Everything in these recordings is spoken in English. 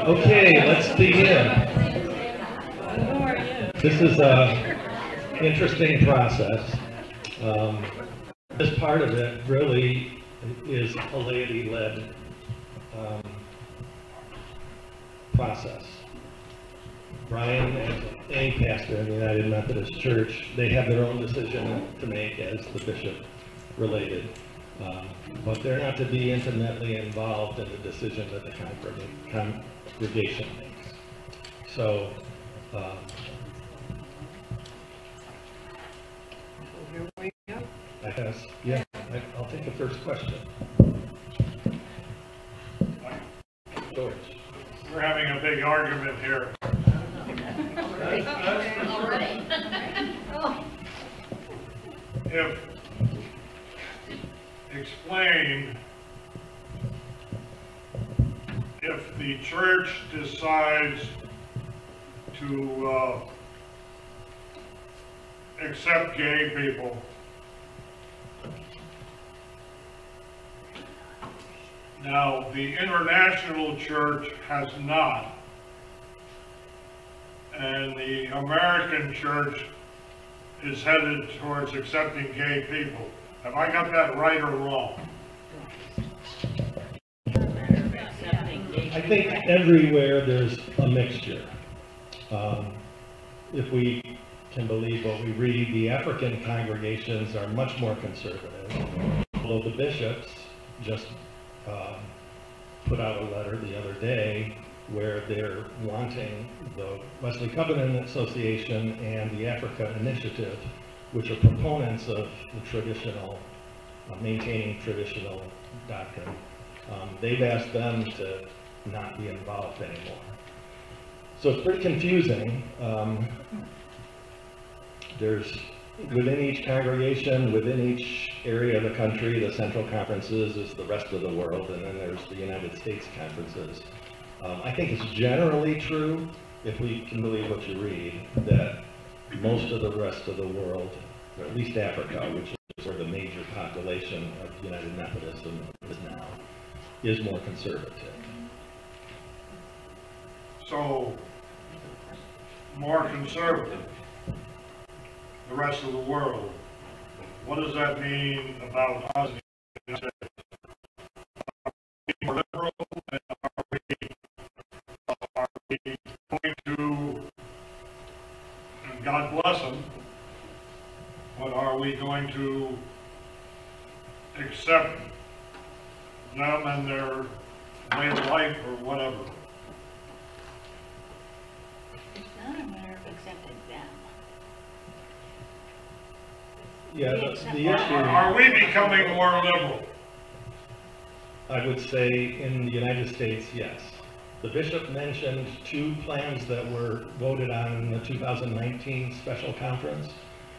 Okay, let's begin. This is an interesting process. This part of it really is a laity-led process. Brian, as any pastor in the United Methodist Church, they have their own decision to make as the bishop related. But they're not to be intimately involved in the decision that the congregation makes. So, here we go. I guess, yeah, I'll take the first question. George. We're having a big argument here. Already. Explain if the church decides to accept gay people, now the international church has not, and the American church is headed towards accepting gay people. Have I got that right or wrong? I think everywhere there's a mixture. If we can believe what we read, the African congregations are much more conservative, although the bishops just put out a letter the other day where they're wanting the Wesley Covenant Association and the Africa Initiative, which are proponents of the traditional, maintaining traditional doctrine. They've asked them to not be involved anymore. So it's pretty confusing. There's, within each congregation, within each area of the country, the central conferences is the rest of the world, and then there's the United States conferences. I think it's generally true, if we can believe what you read, that most of the rest of the world, or at least Africa, which is where the major population of United Methodism is now, is more conservative. So, more conservative, the rest of the world. What does that mean about us? Are we more liberal? And are we going to, and God bless them, but are we going to accept them and their way of life or whatever? It's not a matter of accepting them. Yeah, the issue... Are we becoming more liberal? I would say in the United States, yes. The bishop mentioned two plans that were voted on in the 2019 special conference.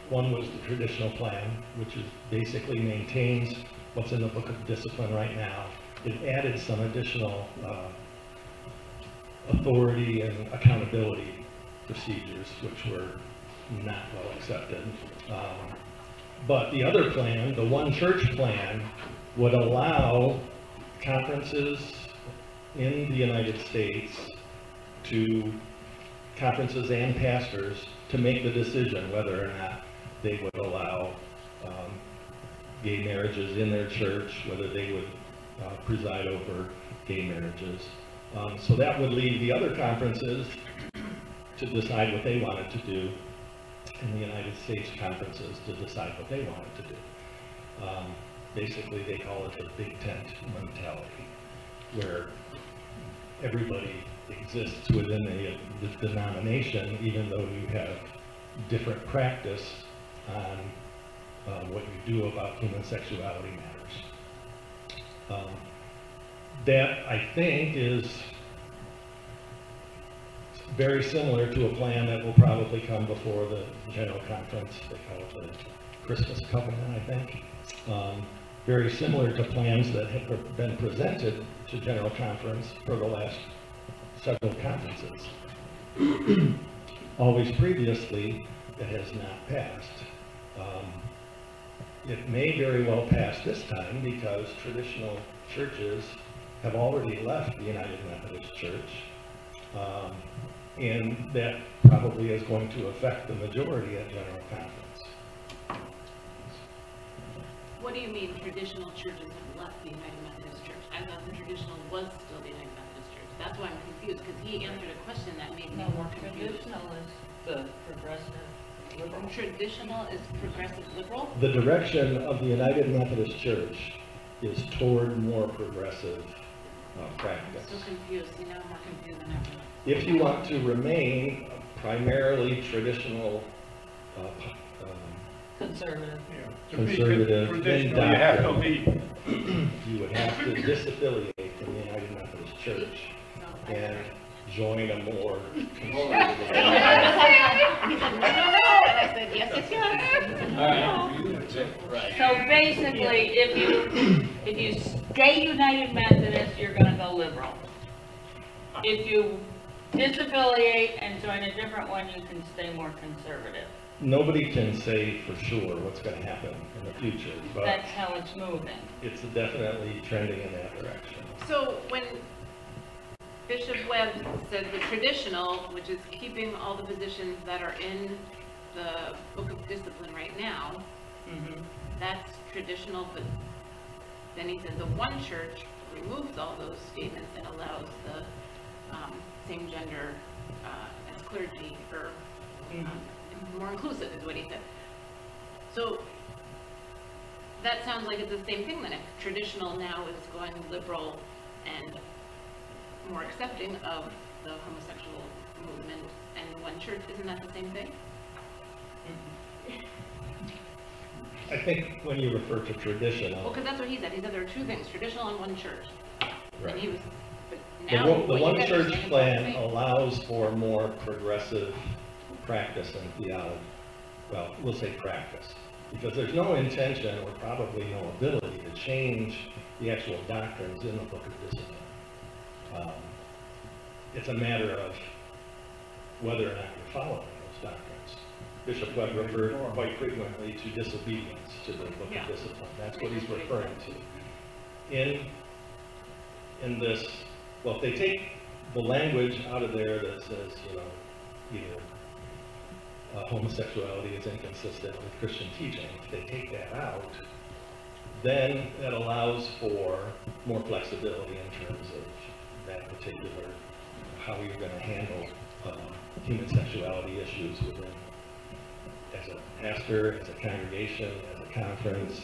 One was the traditional plan, which is basically maintains what's in the Book of Discipline right now. It added some additional authority and accountability procedures, which were not well accepted. But the other plan, the one church plan, would allow conferences in the United States conferences and pastors to make the decision whether or not they would allow gay marriages in their church, whether they would preside over gay marriages. So that would leave the other conferences to decide what they wanted to do, and the United States conferences to decide what they wanted to do. Basically, they call it the big tent mentality, where everybody exists within the denomination, even though you have different practice on what you do about human sexuality matters. That, I think, is very similar to a plan that will probably come before the General Conference. They call it the Christmas Covenant, I think. Very similar to plans that have been presented to General Conference for the last several conferences. Always previously, it has not passed. It may very well pass this time because traditional churches have already left the United Methodist Church, and that probably is going to affect the majority at General Conference. What do you mean traditional churches have left the United Methodist Church? I thought the traditional was still the United Methodist Church. That's why I'm confused, because he answered a question that made me more confused. Traditional is the progressive liberal. Traditional is progressive liberal? The direction of the United Methodist Church is toward more progressive practice. I'm so confused. See, now I'm more confused than ever. If you want to remain primarily traditional, Conservative. Yeah. conservative in Traditional, you have to doctrine, leave. you would have to disaffiliate from the United Methodist Church So, and join a more He conservative. said, no, and I said, yes, yes. Right. So basically, if you stay United Methodist, you're gonna go liberal. If you disaffiliate and join a different one, you can stay more conservative. Nobody can say for sure what's going to happen in the future, but That's how it's moving. it's definitely trending in that direction. So when Bishop Webb said the traditional, which is keeping all the positions that are in the Book of Discipline right now, that's traditional, but then he said the one church removes all those statements and allows the same gender as clergy, or more inclusive is what he said. So that sounds like it's the same thing then, if traditional now is going liberal and more accepting of the homosexual movement and the one church, isn't that the same thing? I think when you refer to Well, traditional, because that's what he said. He said there are two things, traditional and one church. And he right. was, but The now. one- the what you one guys are church saying is plan the same. allows for more progressive practice and theology. Well, we'll say practice, because there's no intention or probably no ability to change the actual doctrines in the Book of Discipline. It's a matter of whether or not you're following those doctrines. Bishop Webb referred quite frequently to disobedience to the Book Yeah. of Discipline. That's what he's referring to. In this, well, if they take the language out of there that says, either homosexuality is inconsistent with Christian teaching, if they take that out, then that allows for more flexibility in terms of that particular, how you're going to handle human sexuality issues within, as a pastor, as a congregation, as a conference.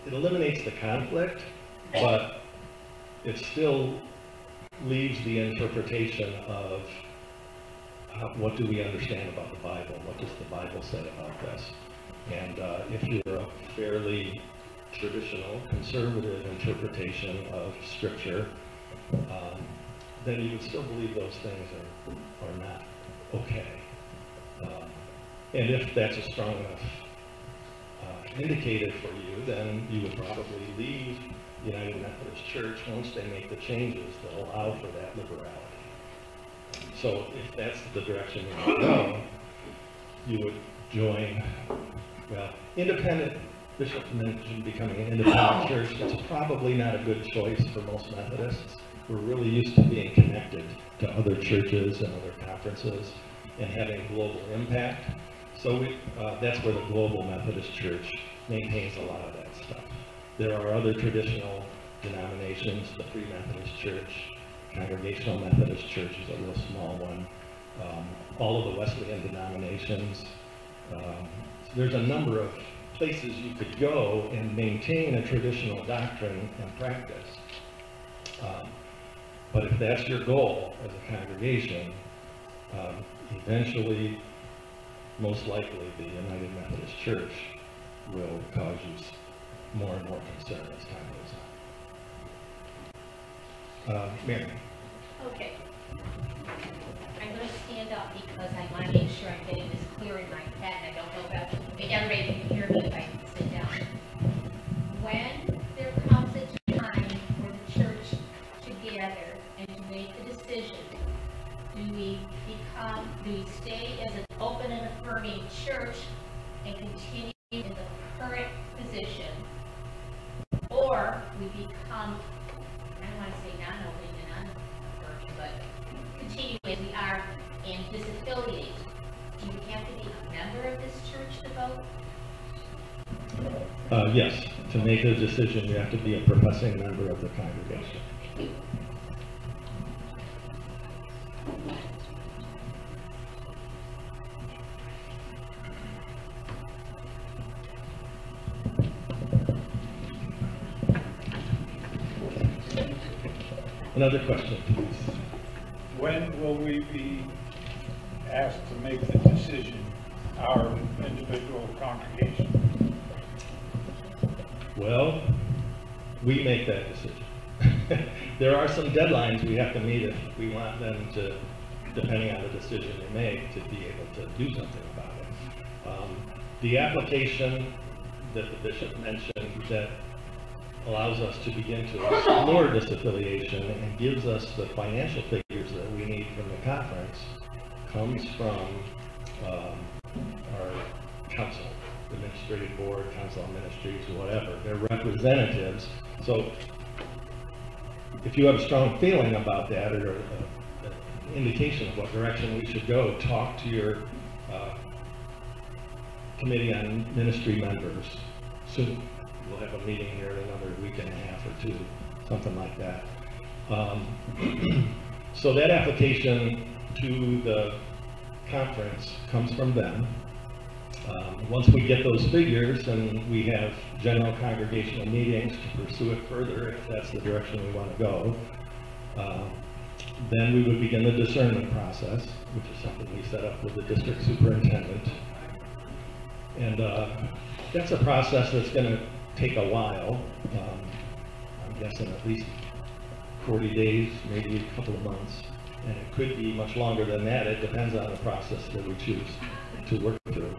It eliminates the conflict, but it still leaves the interpretation of what do we understand about the Bible? What does the Bible say about this? And if you're a fairly traditional, conservative interpretation of Scripture, then you would still believe those things are not okay. And if that's a strong enough indicator for you, then you would probably leave the United Methodist Church once they make the changes that allow for that liberality. So if that's the direction you want to go, you would join, well, independent. Bishop mentioned becoming an independent church. That's probably not a good choice for most Methodists. We're really used to being connected to other churches and other conferences and having global impact. So that's where the Global Methodist Church maintains a lot of that stuff. There are other traditional denominations, the Free Methodist Church, Congregational Methodist Church is a real small one, all of the Wesleyan denominations. There's a number of places you could go and maintain a traditional doctrine and practice. But if that's your goal as a congregation, eventually, most likely, the United Methodist Church will cause you more and more concern as time goes on. Mary. Okay. I'm going to stand up because I want to make sure I'm getting this clear in my head. I don't know about, maybe everybody can hear me if I sit down. When there comes a time for the church to gather and to make the decision, do we stay as an open and affirming church and continue in the current position, or we become I don't want to say non-open and unaffirming, but continue as we are and disaffiliate, do you have to be a member of this church to vote? Yes, to make a decision, you have to be a professing member of the congregation. Thank you. Another question, please. When will we be asked to make the decision, our individual congregation? Well, we make that decision. There are some deadlines we have to meet if we want them to, depending on the decision they make, to be able to do something about it. The application that the bishop mentioned that allows us to begin to explore disaffiliation and gives us the financial figures that we need from the conference comes from our council, administrative board, council on ministries, or whatever. They're representatives. So if you have a strong feeling about that or an indication of what direction we should go, talk to your committee on ministry members soon. We'll have a meeting here in another week and a half or two, something like that. So that application to the conference comes from them. Once we get those figures and we have general congregational meetings to pursue it further, if that's the direction we want to go, then we would begin the discernment process, which is something we set up with the district superintendent. And that's a process that's going to take a while. I'm guessing at least 40 days, maybe a couple of months, and it could be much longer than that. It depends on the process that we choose to work through.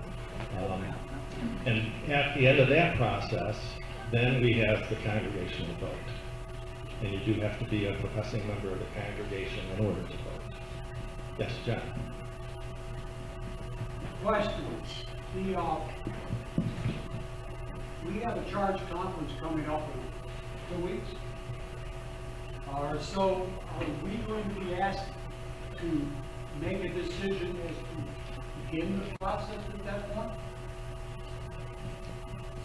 And at the end of that process, then we have the congregational vote. And you do have to be a professing member of the congregation in order to vote. Yes, John? Question. We have a charge conference coming up in 2 weeks. So are we going to be asked to make a decision as to begin the process at that point?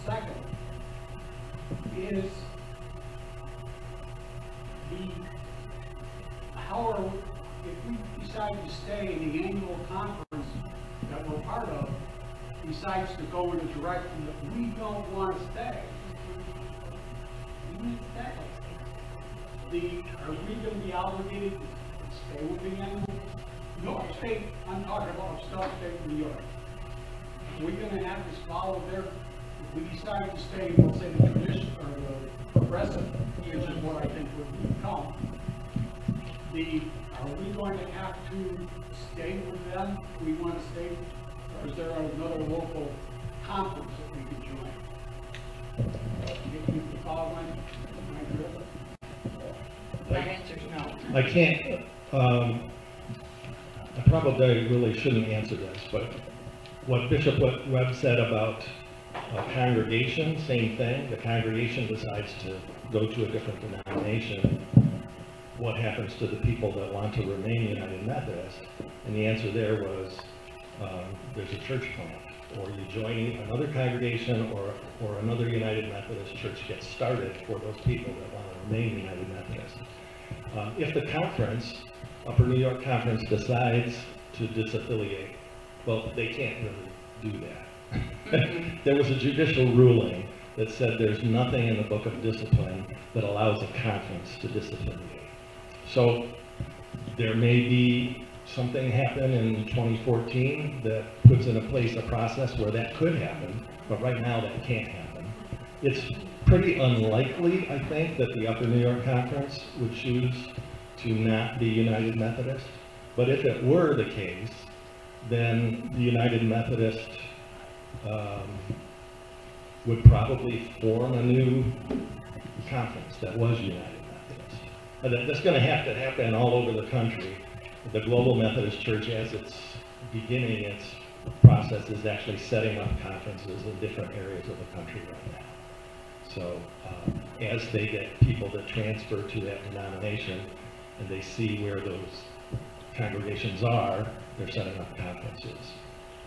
Second, is if we decide to stay in the annual conference that we're part of, decides to go in a direction that we don't want to stay, are we going to be obligated to stay with the annual? No, I'm talking about upstate New York. Are we going to have to follow their, if we decide to stay, let's say the tradition or the progressive, which is what I think would become, are we going to have to stay with them? Do we want to stay? Or is there another local conference that we could join? You follow my drill? My answer's no. I can't, I probably really shouldn't answer this, but what Bishop Webb said about a congregation, same thing. The congregation decides to go to a different denomination. What happens to the people that want to remain United Methodist? And the answer there was, there's a church plant, or you join another congregation, or another United Methodist church gets started for those people that want to remain United Methodist. If the conference, Upper New York Conference, decides to disaffiliate, well, they can't really do that. There was a judicial ruling that said there's nothing in the Book of Discipline that allows a conference to disaffiliate. So there may be something happen in 2014 that puts into place a process where that could happen, but right now that can't happen. It's pretty unlikely, I think, that the Upper New York Conference would choose to not be United Methodist, but if it were the case, then the United Methodist would probably form a new conference that was United Methodist. That's going to have to happen all over the country. The Global Methodist Church, as it's beginning its process, is actually setting up conferences in different areas of the country right now. So as they get people that transfer to that denomination and they see where those congregations are, they're setting up conferences.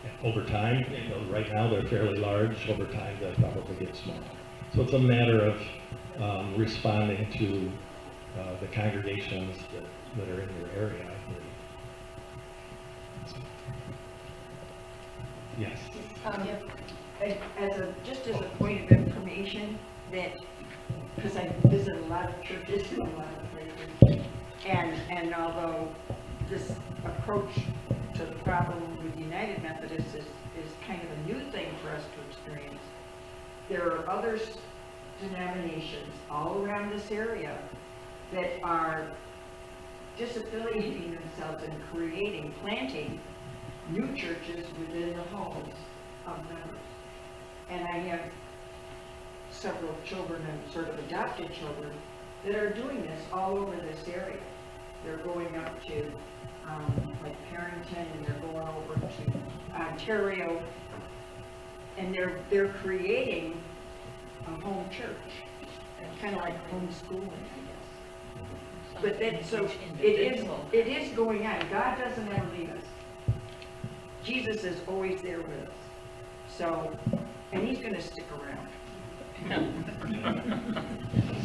And over time, you know, right now they're fairly large, over time they'll probably get smaller. So it's a matter of responding to the congregations that are in your area, I believe. Yes. Just as a point of information, that, because I visit a lot of churches in a lot of places, and although this approach to the problem with United Methodists is kind of a new thing for us to experience, there are other denominations all around this area that are disaffiliating themselves and planting new churches within the homes of members. And I have several children and sort of adopted children that are doing this all over this area. They're going up to like Parrington, and they're going over to Ontario, and they're creating a home church, kind of like homeschooling, I guess. But then, so it is going on. God doesn't ever leave us. Jesus is always there with us. So, and he's going to stick around.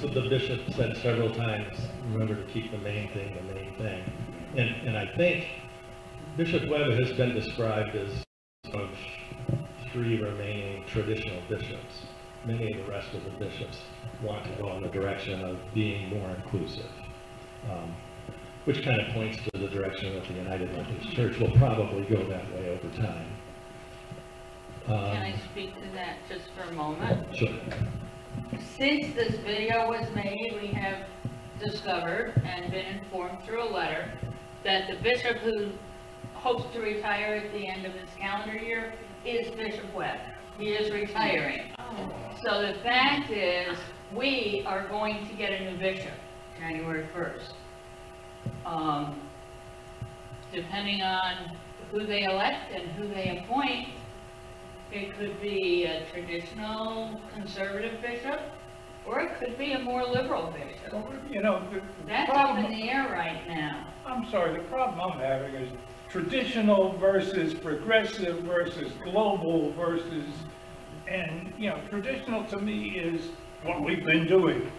So the bishop said several times, remember to keep the main thing the main thing. And I think Bishop Webb has been described as one of 3 remaining traditional bishops. Many of the rest of the bishops want to go in the direction of being more inclusive, which kind of points to the direction that the United Methodist Church will probably go that way over time. Can I speak to that just for a moment? Sure. Since this video was made, we have discovered and been informed through a letter that the bishop who hopes to retire at the end of this calendar year is Bishop Webb. He is retiring. So the fact is, we are going to get a new bishop January 1st. Depending on who they elect and who they appoint, it could be a traditional conservative bishop, or it could be a more liberal bishop. You know, That's up in the air right now. I'm sorry, the problem I'm having is traditional versus progressive versus global versus, and, you know, traditional to me is what we've been doing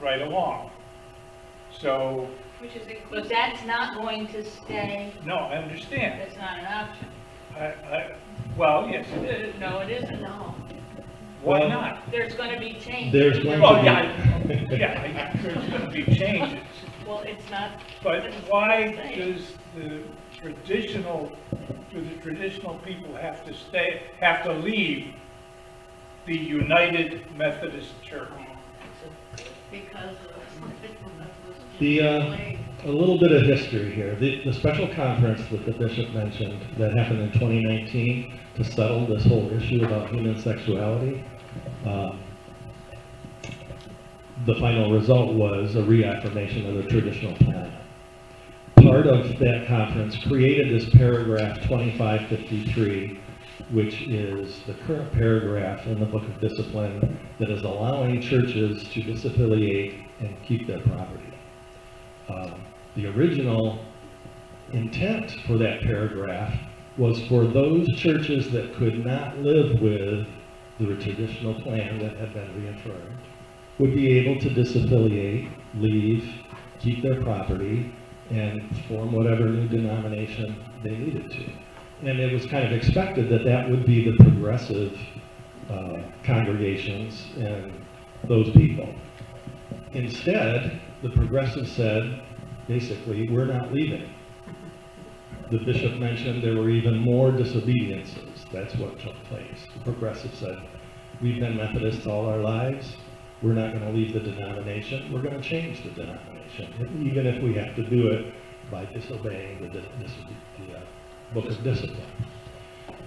right along. So, Which is But inclusive. that's not going to stay, no, I understand. that's not an option. Well, yes, it is. No, it isn't. No. Why Well, not? There's going to be change. There's going Well, to yeah, there's going to be changes. Well, it's not. But it's why the same. do the traditional people have to leave the United Methodist Church? Because a little bit of history here. The special conference that the bishop mentioned that happened in 2019 to settle this whole issue about human sexuality, the final result was a reaffirmation of the traditional plan. Part of that conference created this paragraph 2553, which is the current paragraph in the Book of Discipline that is allowing churches to disaffiliate and keep their property. The original intent for that paragraph was for those churches that could not live with the traditional plan that had been reaffirmed would be able to disaffiliate, leave, keep their property, and form whatever new denomination they needed to. And it was kind of expected that that would be the progressive congregations and those people. Instead, the progressives said, basically, we're not leaving. The bishop mentioned there were even more disobediences. That's what took place. The progressives said, we've been Methodists all our lives. We're not going to leave the denomination. We're going to change the denomination, even if we have to do it by disobeying the Book of Discipline.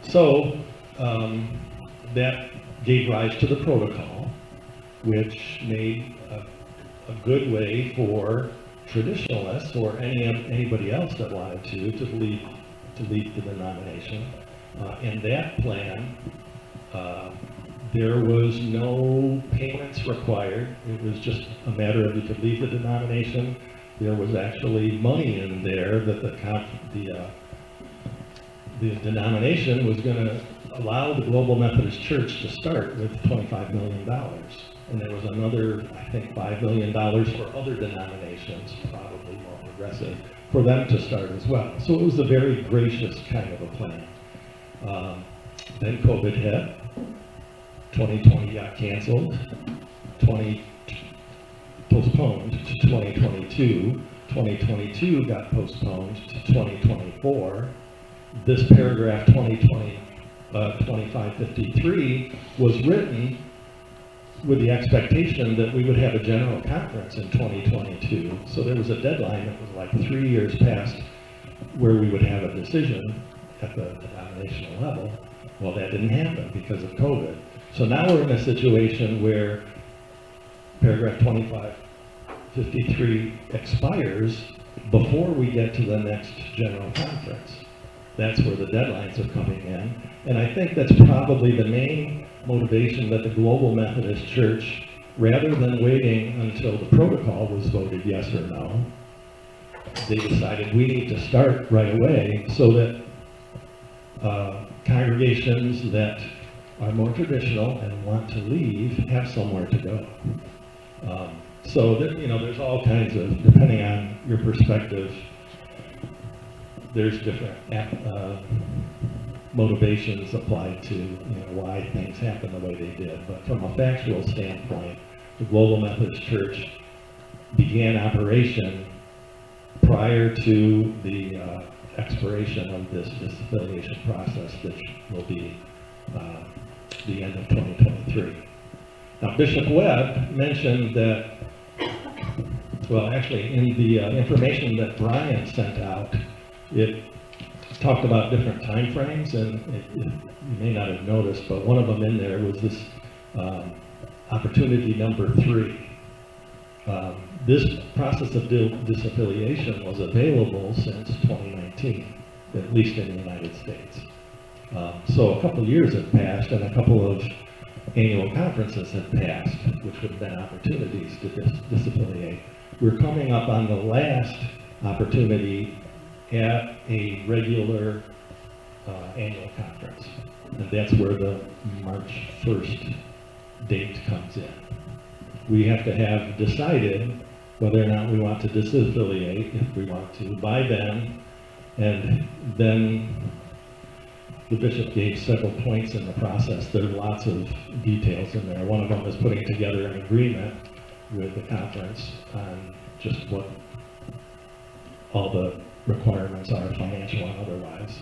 So that gave rise to the protocol, which made a good way for traditionalists or anybody else that wanted to leave the denomination. And that plan There was no payments required. It was just a matter of you could leave the denomination. There was actually money in there that the denomination was going to allow the Global Methodist Church to start with $25 million. And there was another, I think, $5 million for other denominations, probably more progressive, for them to start as well. So it was a very gracious kind of a plan. Then COVID hit. 2020 got canceled. Postponed to 2022. 2022 got postponed to 2024. This paragraph 2553 was written with the expectation that we would have a general conference in 2022. So there was a deadline that was like 3 years past where we would have a decision at the denominational level. Well, that didn't happen because of COVID. So now we're in a situation where paragraph 2553 expires before we get to the next general conference. That's where the deadlines are coming in. And I think that's probably the main motivation that the Global Methodist Church, rather than waiting until the protocol was voted yes or no, they decided we need to start right away so that congregations that are more traditional and want to leave have somewhere to go. So that, there's all kinds of, depending on your perspective, there's different motivations applied to why things happen the way they did. But from a factual standpoint, the Global Methodist Church began operation prior to the expiration of this disaffiliation process, which will be the end of 2023. Now, Bishop Webb mentioned that, well, actually, in the information that Brian sent out, it talked about different time frames, and you may not have noticed, but one of them in there was this opportunity number 3. This process of disaffiliation was available since 2019, at least in the United States. So a couple of years have passed, and a couple of annual conferences have passed, which would have been opportunities to disaffiliate. We're coming up on the last opportunity at a regular annual conference. And that's where the March 1st date comes in. We have to have decided whether or not we want to disaffiliate, if we want to, by then. And then the bishop gave several points in the process. There are lots of details in there. One of them is putting together an agreement with the conference on just what all the requirements are, financial and otherwise.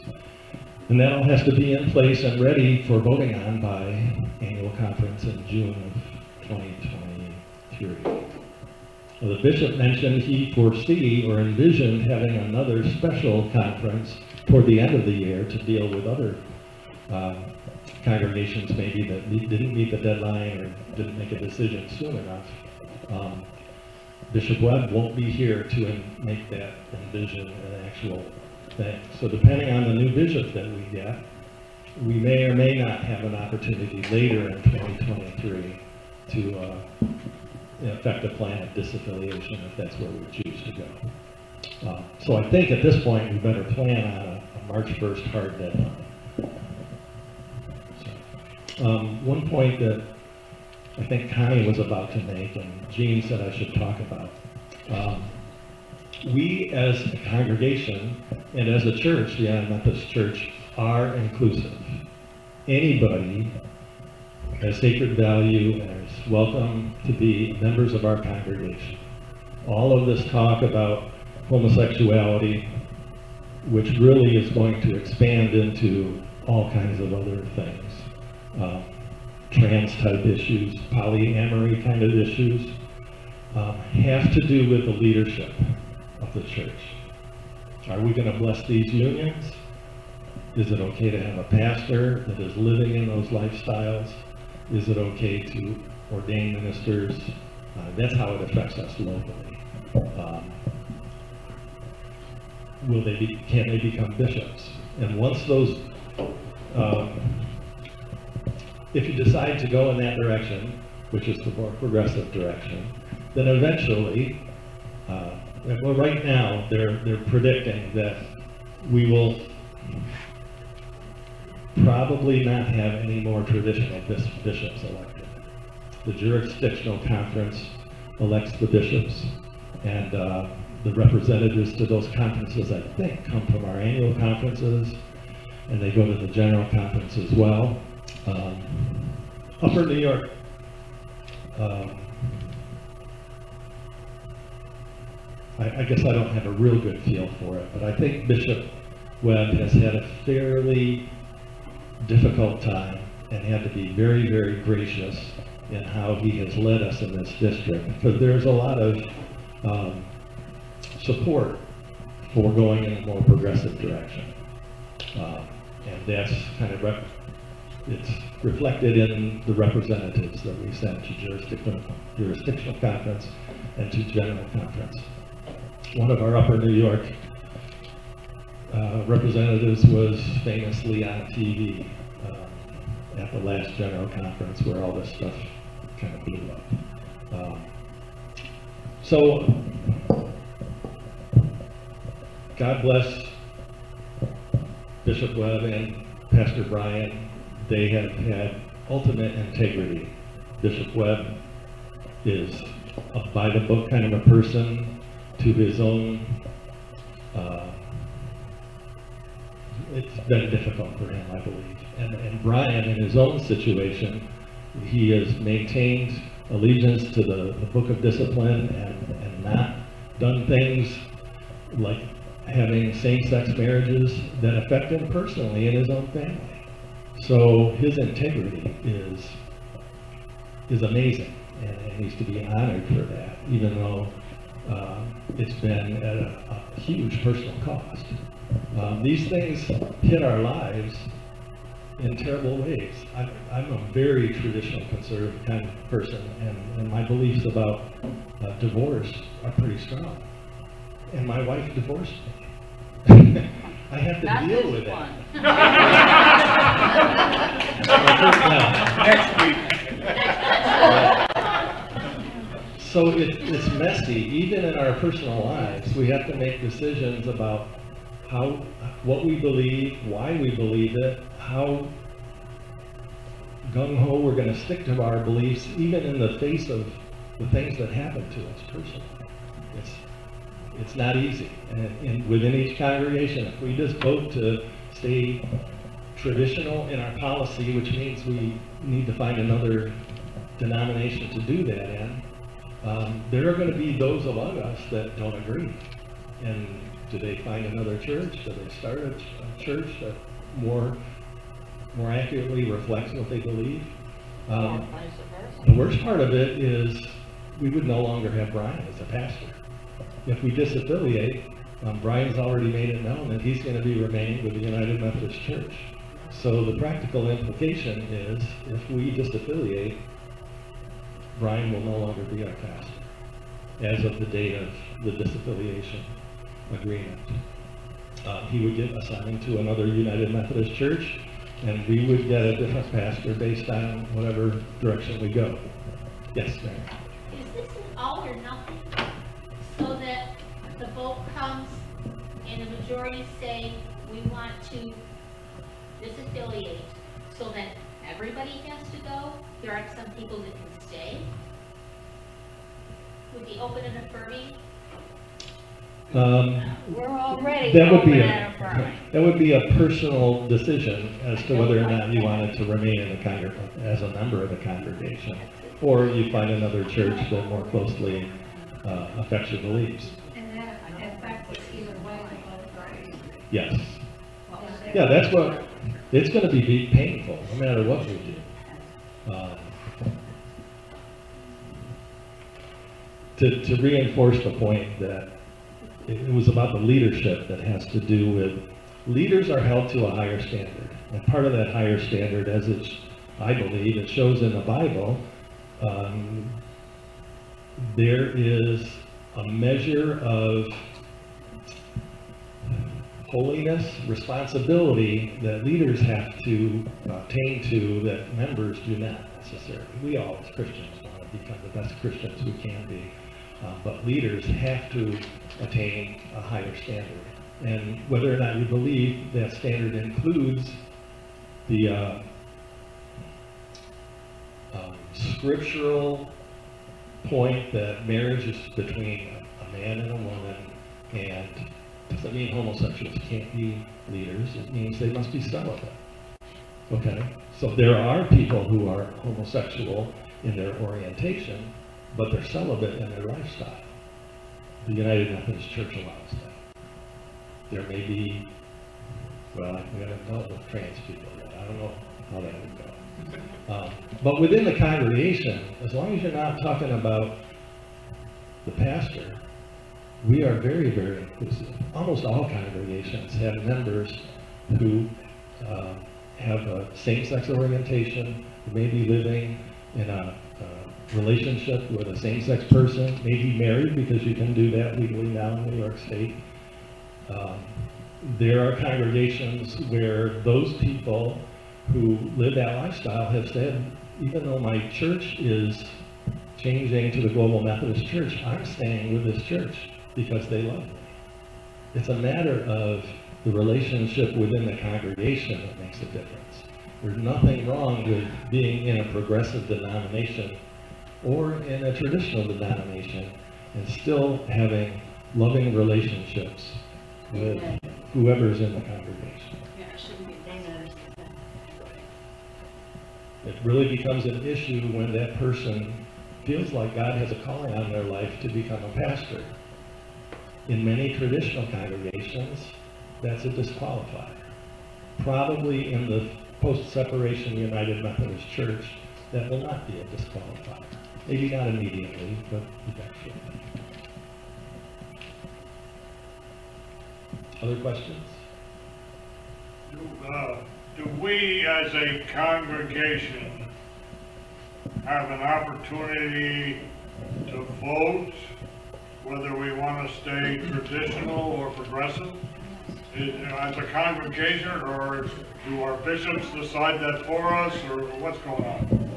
And that all has to be in place and ready for voting on by annual conference in June of 2023. Well, the bishop mentioned he foresee or envisioned having another special conference toward the end of the year to deal with other congregations maybe that didn't meet the deadline or didn't make a decision soon enough. Bishop Webb won't be here to make that envision an actual thing. So depending on the new bishop that we get, we may or may not have an opportunity later in 2023 to effect a plan of disaffiliation if that's where we choose to go. So I think at this point we better plan on a March 1st hard deadline. So, one point that I think Connie was about to make, and Jean said I should talk about. We as a congregation and as a church, the United Methodist Church, are inclusive. Anybody has sacred value and is welcome to be members of our congregation. All of this talk about homosexuality, which really is going to expand into all kinds of other things. Trans type issues, polyamory kind of issues, have to do with the leadership of the church. Are we going to bless these unions? Is it okay to have a pastor that is living in those lifestyles? Is it okay to ordain ministers? That's how it affects us locally. Can they become bishops? And once those if you decide to go in that direction, which is the more progressive direction, then eventually, well, right now, they're predicting that we will probably not have any more traditional bishops elected. The jurisdictional conference elects the bishops, and the representatives to those conferences, I think, come from our annual conferences, and they go to the general conference as well. Upper New York, I guess I don't have a real good feel for it, but I think Bishop Webb has had a fairly difficult time and had to be very, very gracious in how he has led us in this district, because there's a lot of support for going in a more progressive direction. And that's kind of it's reflected in the representatives that we sent to jurisdictional conference and to general conference. One of our Upper New York representatives was famously on TV at the last general conference where all this stuff kind of blew up. So, God bless Bishop Webb and Pastor Brian. They have had ultimate integrity. Bishop Webb is a by-the-book kind of a person to his own. It's been difficult for him, I believe. And Brian, in his own situation, he has maintained allegiance to the Book of Discipline and not done things like having same-sex marriages that affect him personally in his own family. So his integrity is amazing, and he's to be honored for that, even though it's been at a huge personal cost. These things hit our lives in terrible ways. I'm a very traditional conservative kind of person, and my beliefs about divorce are pretty strong. And my wife divorced me. I have to Not deal this with it. one. Next week. So it's messy. Even in our personal lives, we have to make decisions about what we believe, why we believe it, how gung-ho we're going to stick to our beliefs, even in the face of the things that happen to us personally. It's not easy. And within each congregation, if we just vote to stay traditional in our policy, which means we need to find another denomination to do that in, there are going to be those among us that don't agree. And do they find another church? Do they start a church that more accurately reflects what they believe? Or vice versa. The worst part of it is we would no longer have Brian as a pastor. If we disaffiliate, Brian's already made it known that he's going to be remaining with the United Methodist Church. So the practical implication is if we disaffiliate, Brian will no longer be our pastor as of the date of the disaffiliation agreement. He would get assigned to another United Methodist Church, and we would get a different pastor based on whatever direction we go. Yes, ma'am. Is this an all or nothing? So that the vote comes and the majority say, we want to disaffiliate, so that everybody has to go? There are some people that can stay? Would be open and affirming? We're already That would open be and affirming. that would be a personal decision as to whether or not you wanted to remain in the as a member of the congregation, or you find another church that more closely affects your beliefs. And that affects either way, right? Yes. Yeah, that's what, it's going to be painful no matter what we do. To reinforce the point that it was about the leadership that has to do with, leaders are held to a higher standard. And part of that higher standard, as I believe, it shows in the Bible, there is a measure of holiness, responsibility that leaders have to attain to that members do not necessarily. We all as Christians want to become the best Christians we can be, but leaders have to attain a higher standard. And whether or not you believe that standard includes the scriptural point that marriage is between a man and a woman, and doesn't mean homosexuals can't be leaders. It means they must be celibate. Okay? So there are people who are homosexual in their orientation, but they're celibate in their lifestyle. The United Methodist Church allows that. There may be, well, we haven't dealt with trans people yet. I don't know how that would go. But within the congregation, as long as you're not talking about the pastor, we are very, very inclusive. Almost all congregations have members who have a same-sex orientation, who may be living in a relationship with a same-sex person, may be married because you can do that legally now in New York State. There are congregations where those people who live that lifestyle have said, even though my church is changing to the Global Methodist Church, I'm staying with this church because they love me. It's a matter of the relationship within the congregation that makes a difference. There's nothing wrong with being in a progressive denomination or in a traditional denomination and still having loving relationships with whoever's in the congregation. Yeah, it shouldn't be. It really becomes an issue when that person feels like God has a calling on their life to become a pastor. In many traditional congregations, that's a disqualifier. Probably in the post-separation United Methodist Church, that will not be a disqualifier. Maybe not immediately, but eventually. Other questions? Do we as a congregation have an opportunity to vote whether we want to stay traditional or progressive? As a congregation, or do our bishops decide that for us, or what's going on?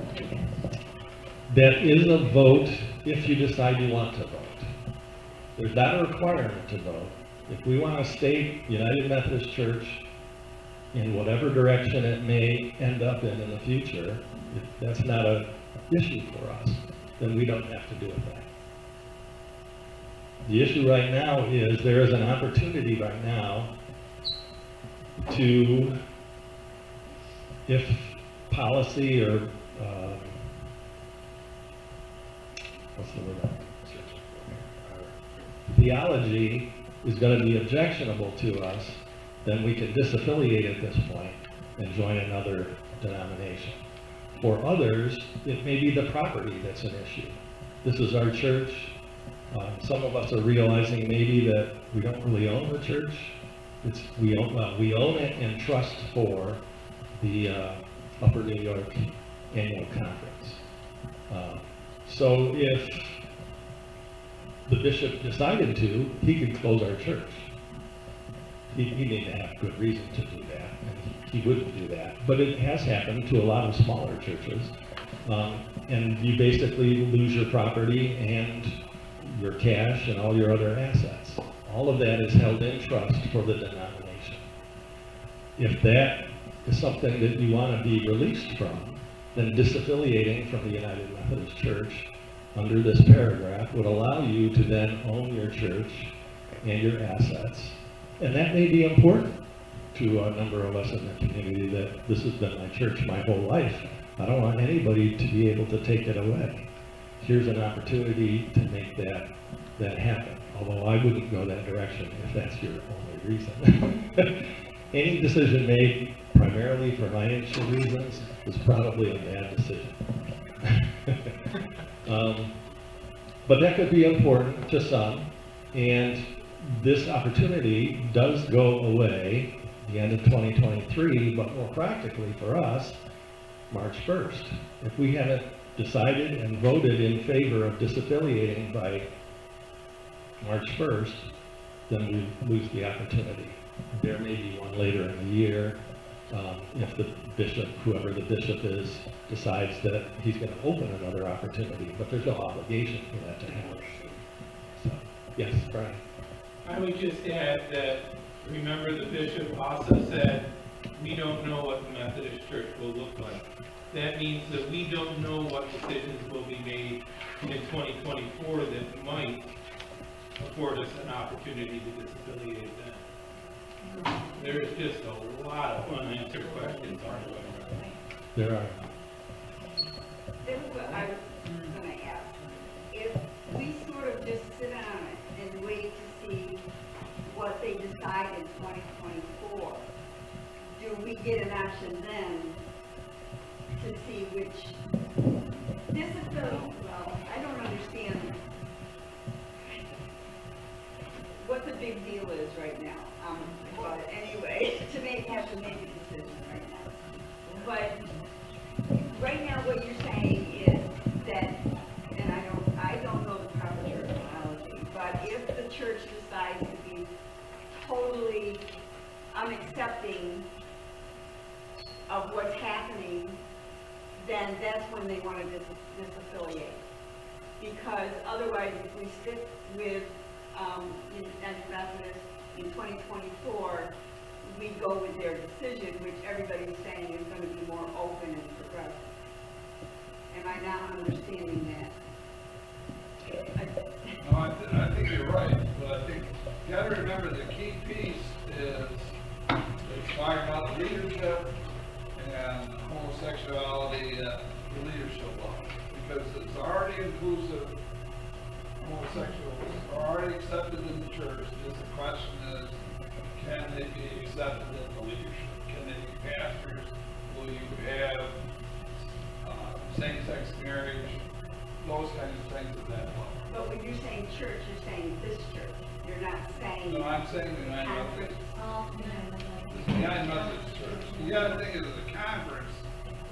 That is a vote if you decide you want to vote. There's not a requirement to vote. If we want to stay United Methodist Church in whatever direction it may end up in the future, if that's not an issue for us, then we don't have to do it that. The issue right now is there is an opportunity right now to, if policy or what's the word I'm searching for here? Theology is going to be objectionable to us, then we can disaffiliate at this point and join another denomination. For others, it may be the property that's an issue. This is our church. Some of us are realizing maybe that we don't really own the church. We own it in trust for the Upper New York Annual Conference. So if the bishop decided to, he could close our church. He may have good reason to do that, and he wouldn't do that. But it has happened to a lot of smaller churches. And you basically lose your property and your cash and all your other assets. All of that is held in trust for the denomination. If that is something that you want to be released from, then disaffiliating from the United Methodist Church under this paragraph would allow you to then own your church and your assets. And that may be important to a number of us in the community, that this has been my church my whole life. I don't want anybody to be able to take it away. Here's an opportunity to make that happen. Although I wouldn't go that direction if that's your only reason. Any decision made primarily for financial reasons is probably a bad decision. But that could be important to some, and this opportunity does go away at the end of 2023, but more practically for us, March 1st. If we haven't decided and voted in favor of disaffiliating by March 1st, then we lose the opportunity. There may be one later in the year, if the bishop, whoever the bishop is, decides that he's going to open another opportunity, but there's no obligation for that to happen. So, yes, Brian? I would just add that, remember the bishop also said, we don't know what the Methodist Church will look like. That means that we don't know what decisions will be made in 2024 that might afford us an opportunity to disaffiliate them. There's just a lot of unanswered questions, aren't there? There are. This is what I was gonna ask. If we sort of just sit on it and wait to see what they decide in 2024, do we get an option then to see which disaffiliate? Well, I don't understand what the big deal is right now. About it anyway, have to make a decision right now. But right now what you're saying is that, and I don't know the proper terminology, but if the church decides to be totally unaccepting of what's happening, then that's when they want to disaffiliate. Because otherwise, if we stick with as Methodist in 2024, we go with their decision, which everybody's saying is going to be more open and progressive. Am I not understanding that? No, I think you're right, but I think you got to remember the key piece is it's talking about the leadership and homosexuality at the leadership level, because it's already inclusive. Homosexuals are already accepted in the church. Just the question is, can they be accepted in the leadership? Can they be pastors? Will you have same-sex marriage? Those kinds of things at that level. But when you're saying church, you're saying this church. You're not saying... No, I'm saying the United Methodist. The United Methodist Church. You got to think of the conference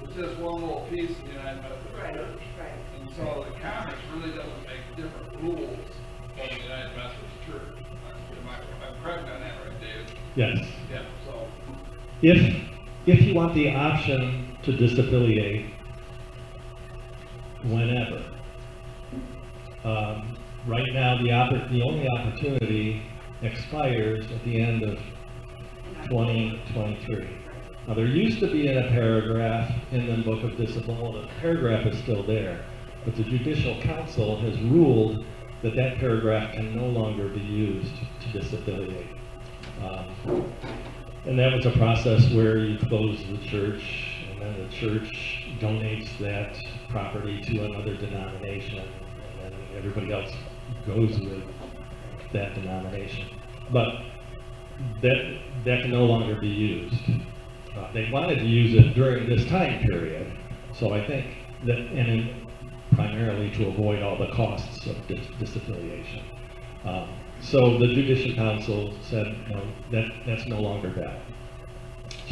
was just one little piece of the United Methodist Church. Right. And so the conference really doesn't make different rules from the United Methodist Church. I'm correct on that, right, David? Yes. Yeah, so. If you want the option to disaffiliate whenever, right now the only opportunity expires at the end of 2023. Now there used to be in a paragraph in the Book of Discipline, well, the paragraph is still there, but the Judicial Council has ruled that that paragraph can no longer be used to disaffiliate. And that was a process where you close the church, and then the church donates that property to another denomination, and then everybody else goes with that denomination. But that can no longer be used. They wanted to use it during this time period, so I think that, and primarily to avoid all the costs of disaffiliation. So the Judicial Council said, no, that's no longer valid.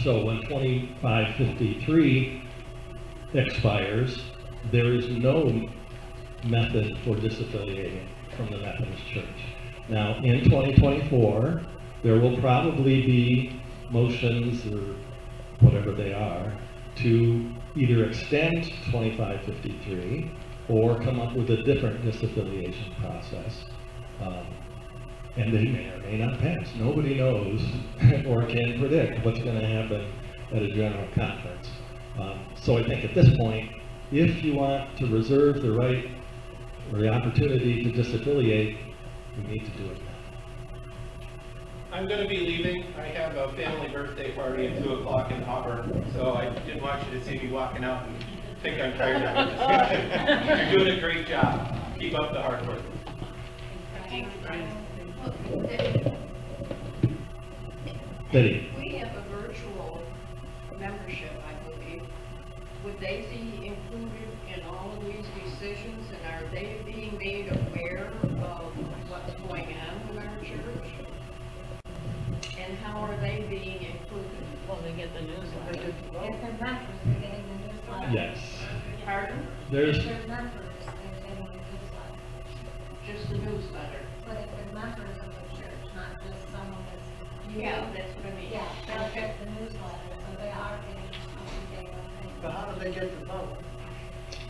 So when 2553 expires, there is no method for disaffiliating from the Methodist Church. Now, in 2024, there will probably be motions or whatever they are to either extend 2553 or come up with a different disaffiliation process. And they may or may not pass. Nobody knows or can predict what's going to happen at a general conference. So I think at this point, if you want to reserve the right or the opportunity to disaffiliate, you need to do it now. I'm going to be leaving. I have a family birthday party at 2 o'clock in Auburn, so I didn't want you to see me walking out and think I'm tired of the discussion. You're doing a great job. Keep up the hard work. Thanks, Brian. Betty? We have a virtual membership, I believe. Would they be included in all of these decisions, and are they being made aware of what's going on in our church? And how are they being included? Well, they get the newsletter. If they're members, they're getting the newsletter. Yes. Pardon? There's, If they're members, they're getting the newsletter. Just the newsletter? But if they're members of the church, not just someone that's... Yeah, that's they get the vote?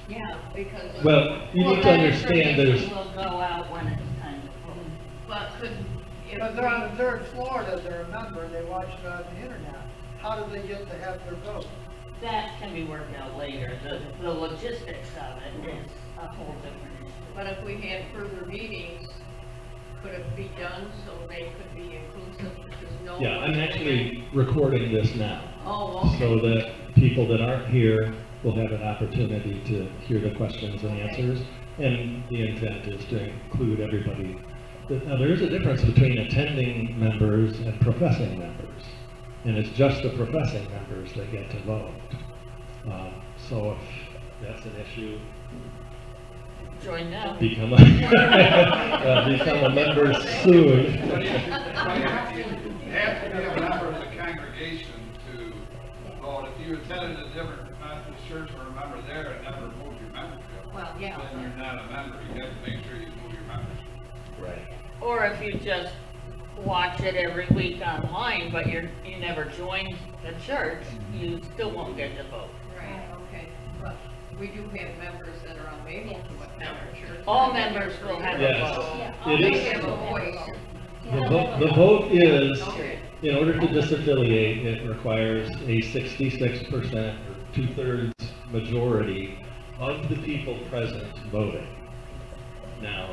Yeah. Because. Well, you need to that understand information there's, will go out when it's time to vote. But could, Because if they're on the we, third floor, that they're a member, they watch it on the internet. How do they get to have their vote? That can be worked out later. The logistics of it is a whole different issue. but if we had further meetings, could it be done so they could be inclusive, because no. yeah, I'm one's- actually recording this now. Oh, So okay. that people that aren't here will have an opportunity to hear the questions and answers. And the intent is to include everybody. Now, there is a difference between attending members and professing members. And it's just the professing members that get to vote. So if that's an issue, Join now. become a, become a member soon. But you have to be a member of the congregation to vote. If you attended a different Methodist church or a member there and never moved your membership, Well, yeah. then you're not a member. You have to make sure you move your membership. Right. Or if you just watch it every week online, but you never joined the church, you still won't get to vote. Right, okay, but we do have members that are unable to attend our church. All members will have a Yes. vote. It They is, have a voice. the vote is, Okay. in order to disaffiliate, it requires a 66% or 2/3 majority of the people present voting. Now,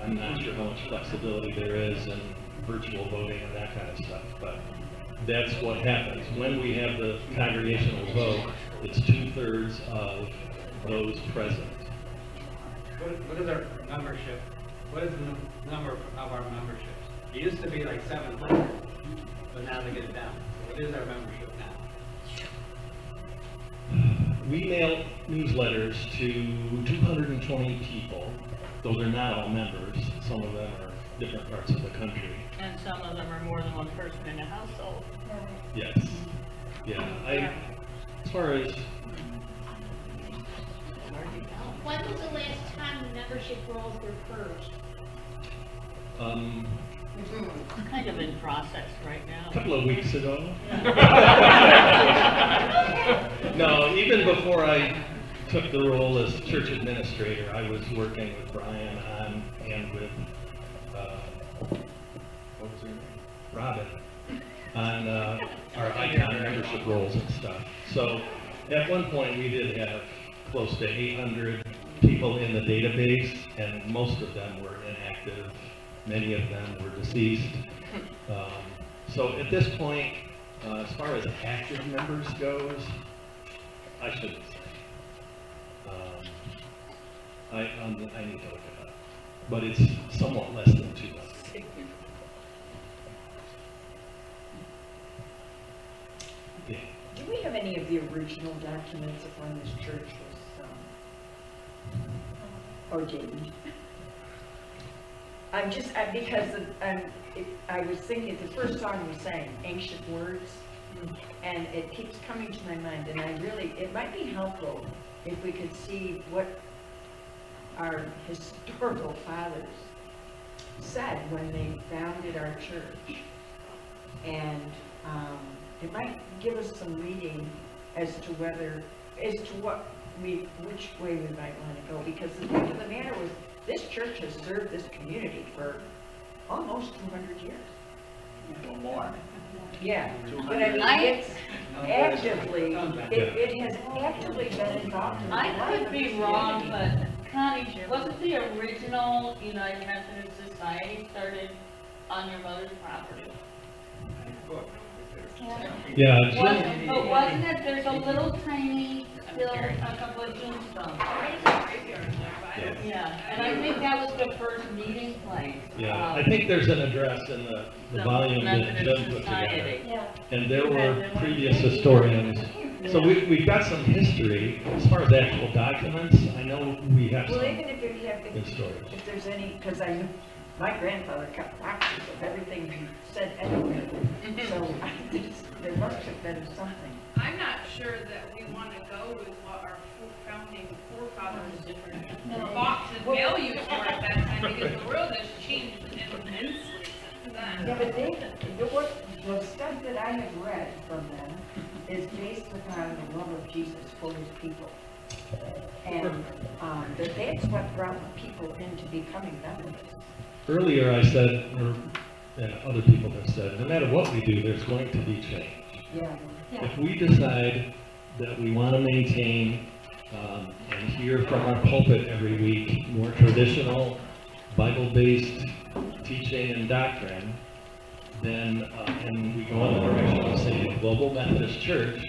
I'm not sure how much flexibility there is in virtual voting and that kind of stuff, but that's what happens. When we have the congregational vote, it's 2/3 of those present. What is our membership? What is the number of our memberships? It used to be like 700, but now they get it down. So what is our membership now? We mail newsletters to 220 people, though they're not all members. Some of them are different parts of the country. And some of them are more than one person in a household. Yes. Yeah, as far as, When was the last time the membership rolls were purged? It's kind of in process right now. a couple of weeks ago. No, even before I took the role as church administrator, I was working with Brian on, and with, what was her name? Robin, on our ICON membership roles and stuff. So at one point, we did have close to 800 people in the database, and most of them were inactive. Many of them were deceased. So at this point, as far as active members goes, I shouldn't say. I need to look it up, but it's somewhat less than 200. Yeah. Do we have any of the original documents of when this church was ordained? I was thinking, the first song we sang, Ancient Words, and it keeps coming to my mind, and it might be helpful if we could see what our historical fathers said when they founded our church. And it might give us some reading as to which way we might want to go, because the fact of the matter was, this church has served this community for almost 200 years. Or more. Yeah, but I mean, it's actively, it has actively been involved in the life I could of be this wrong, community. but Connie, wasn't the original United Methodist Society started on your mother's property? Yeah, But wasn't it, there's a little tiny, still a couple of tombstones. Yeah, and I think that was the first meeting place. yeah, I think there's an address in the volume that Methodist Jim put Society. together. And there were previous historians. So we've got some history. As far as actual documents, I know we have Well, some even if you have, historians. if there's any, because I know my grandfather kept boxes of everything he said anywhere. So there must have been something. I'm not sure that we want to go with what our founding forefathers' different thoughts and values were at that time, because the world has changed immensely since then. Yeah, but the The stuff that I have read from them is based upon the love of Jesus for his people. And that's what brought people into becoming Methodists. Earlier I said, and other people have said, no matter what we do, there's going to be change. Yeah. If we decide that we want to maintain and hear from our pulpit every week more traditional Bible-based teaching and doctrine, then and we go in the direction of, say, the Global Methodist Church,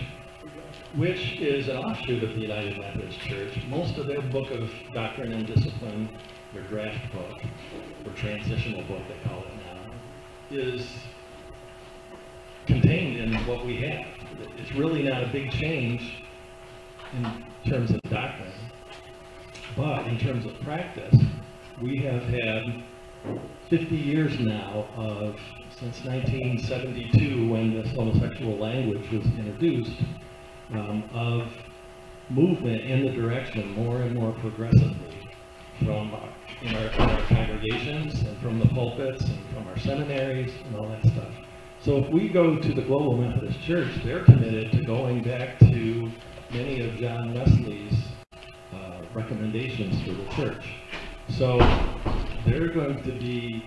which is an offshoot of the United Methodist Church. Most of their book of doctrine and discipline, their draft book, or transitional book they call it now, is contained in what we have. It's really not a big change in terms of doctrine, but in terms of practice, we have had 50 years now of, since 1972 when this homosexual language was introduced, of movement in the direction more and more progressively from in our congregations and from the pulpits and from our seminaries and all that stuff. So if we go to the Global Methodist Church, they're committed to going back to many of John Wesley's recommendations for the church. So there are going to be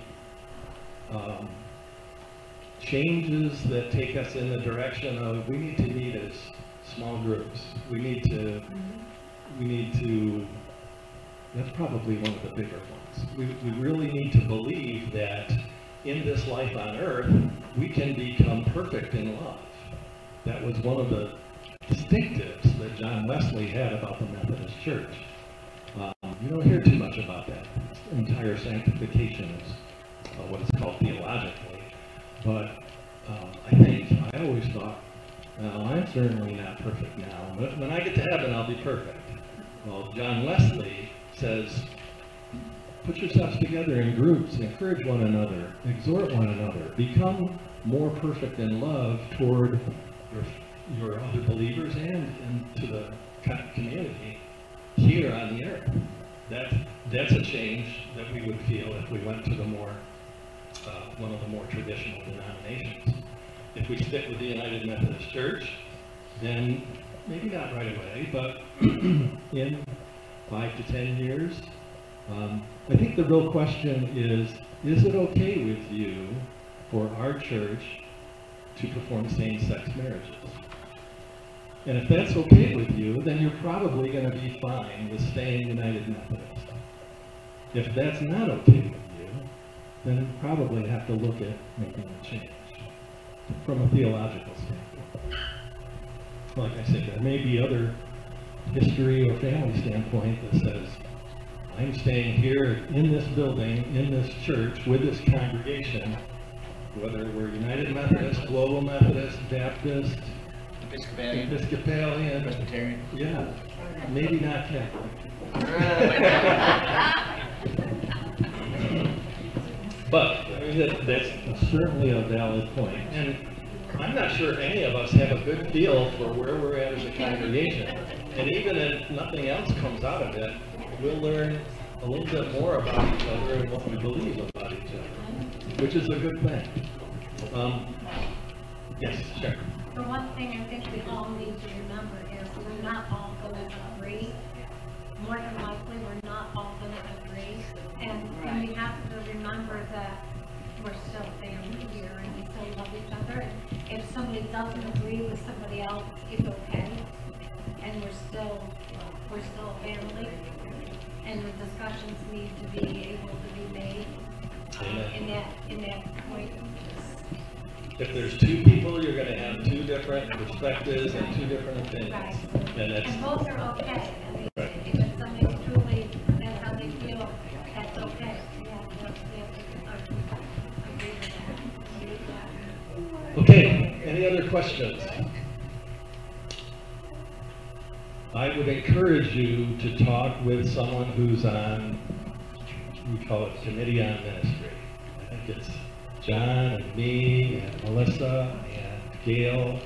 changes that take us in the direction of we need to meet as small groups. We need to, that's probably one of the bigger ones. We really need to believe that in this life on earth, we can become perfect in love. That was one of the distinctives that John Wesley had about the Methodist Church. You don't hear too much about that. Entire sanctification is what it's called theologically. But I always thought, well, I'm certainly not perfect now, but when I get to heaven, I'll be perfect. Well, John Wesley says, put yourselves together in groups, encourage one another, exhort one another, become more perfect in love toward your other believers and to the community here on the earth. That's a change that we would feel if we went to the more one of the more traditional denominations. If we stick with the United Methodist Church, then maybe not right away, but in 5 to 10 years, I think the real question is it okay with you for our church to perform same-sex marriages? And if that's okay with you, then you're probably going to be fine with staying United Methodist. If that's not okay with you, then you probably have to look at making a change from a theological standpoint. Like I said, there may be other history or family standpoint that says, I'm staying here in this building, in this church, with this congregation, whether we're United Methodist, Global Methodist, Baptist, Episcopalian, Presbyterian. Yeah, maybe not Catholic. But I mean, that's certainly a valid point. And I'm not sure any of us have a good feel for where we're at as a congregation. And even if nothing else comes out of it, we'll learn a little bit more about each other and what we believe about each other, which is a good thing. Yes, sure. The one thing I think we all need to remember is we're not all going to agree. More than likely, we're not all going to agree. And we have to remember that we're still family here and we still love each other. And if somebody doesn't agree with somebody else, it's okay. And we're still family. And the discussions need to be able to be made in that point. If there's two people, you're going to have two different perspectives and two different opinions. Right. And both are okay. I mean, right. if somebody's truly, that's how they feel, that's okay. Yeah, agree with that. Okay, any other questions? I would encourage you to talk with someone who's on, we call it Committee on Ministry. I think it's John and me and Melissa and Gail,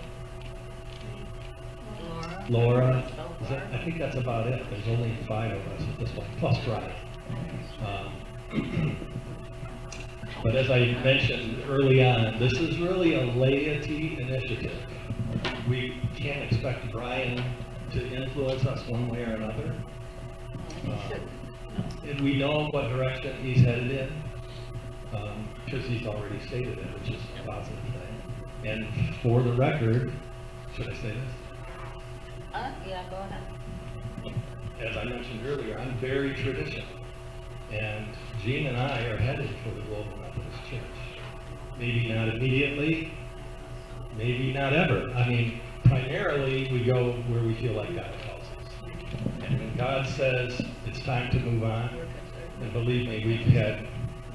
Laura. I think that's about it. There's only 5 of us at this point, plus Brian. But as I mentioned early on, this is really a laity initiative. We can't expect Brian to influence us one way or another. And we know what direction he's headed in, because he's already stated it, which is a positive thing. And for the record, should I say this? Yeah, go ahead. As I mentioned earlier, I'm very traditional. And Gene and I are headed for the Global Methodist Church. Maybe not immediately, maybe not ever. I mean, primarily we go where we feel like God calls us. And when God says it's time to move on, and believe me, we've had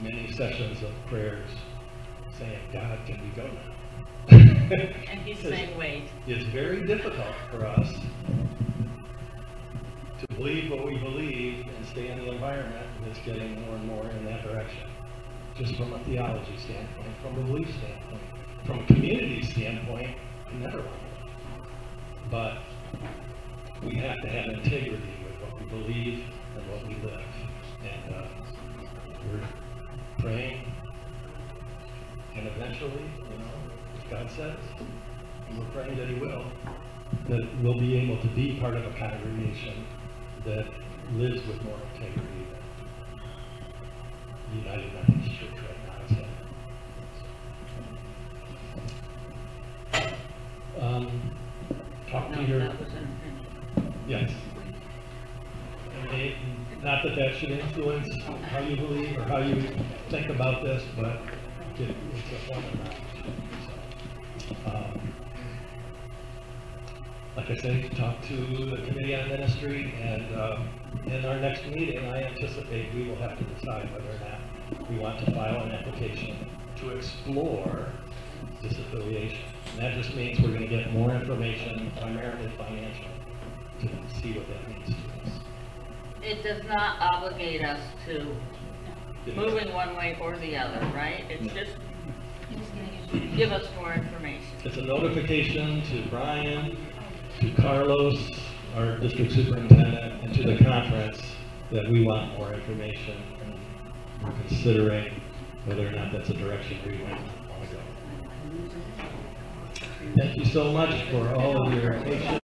many sessions of prayers saying, God, can we go now? And he's saying, wait. It's very difficult for us to believe what we believe and stay in the environment that's getting more and more in that direction. Just from a theology standpoint, from a belief standpoint, from a community standpoint, we never want to. But we have to have integrity with what we believe and what we live. And we're praying, and eventually, if God says, and we're praying that He will, that we'll be able to be part of a congregation that lives with more integrity than the United Methodist Church right now is headed. Talk to your... That was an Yes. And not that that should influence how you believe or how you think about this, but it's a form of knowledge. So, like I say, talk to the Committee on Ministry, and in our next meeting, I anticipate we will have to decide whether or not we want to file an application to explore disaffiliation. And that just means we're going to get more information, primarily financial, to see what that means to us. It does not obligate us to moving one way or the other, right? It's just give us more information. It's a notification to Brian, to Carlos, our district superintendent, and to the conference that we want more information, and we're considering whether or not that's a direction we might want to go. Thank you so much for all of your patience.